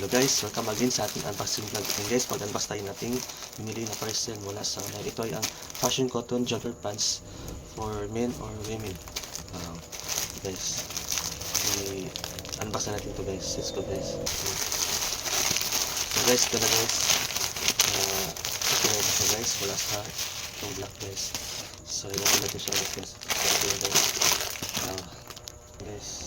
Hello guys, welcome again sa ating unboxing vlog. And guys, pag-unbox tayo nating binili na parcel mula sa online. Ito ay ang fashion cotton jogger pants for men or women. Guys, i-unbox na natin ito guys. Let's go guys. So guys, ito na guys. Ito na ito guys, mula sa itong black guys. So i-open natin siya guys. Ito na guys. Guys.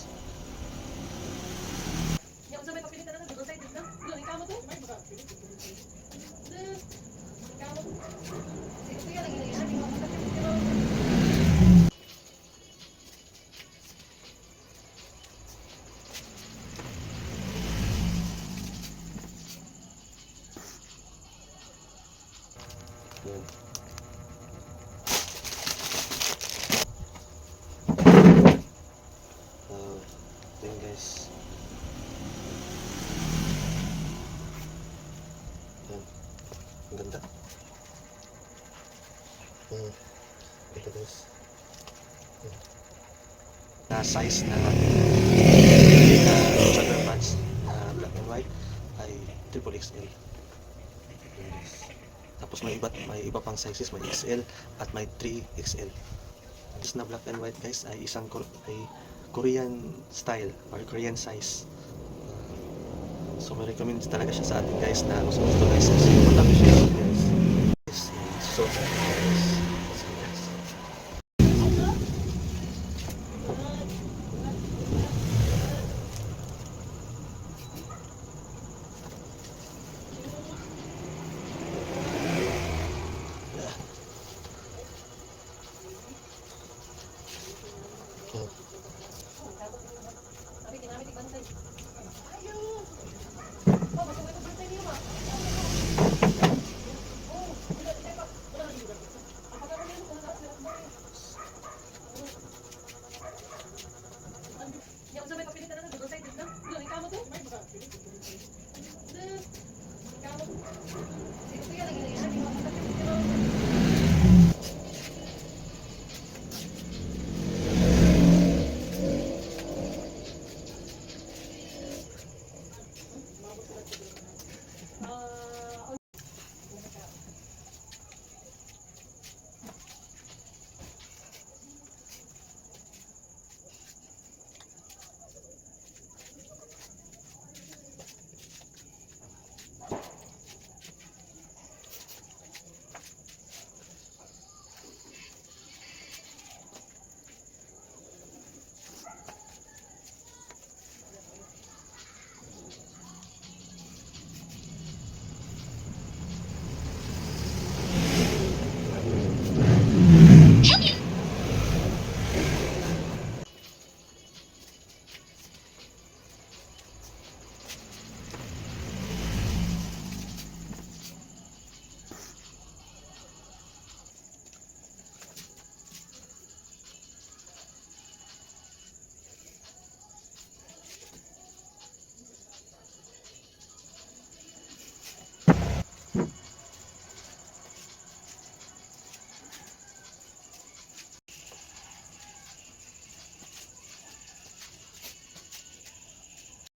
Yan. Yan guys. Yan. Ang ganda. Ito guys. Yan. Na size na jogger pants na black and white ay XXL. Tapos may iba pang sizes, may XL at may 3XL. This na black and white guys ay isang Korean style or Korean size. So may recommend talaga siya sa atin guys na gusto guys kasi matapos siya guys. So guys.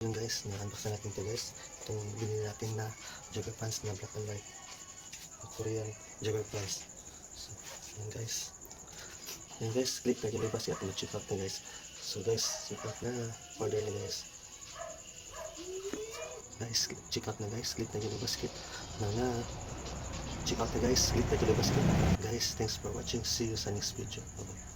Yung guys, na-unbox na natin ito guys. Itong binili natin na jogger pants na black and white. Korean jogger pants. So, yan guys. Yan guys, click na yung basket at mag-check out na guys. So guys, check out na. Order na guys. Guys, check out na guys. Click na yung basket. Check out na guys. Click na yung basket. Guys, thanks for watching. See you sa next video. Bye-bye.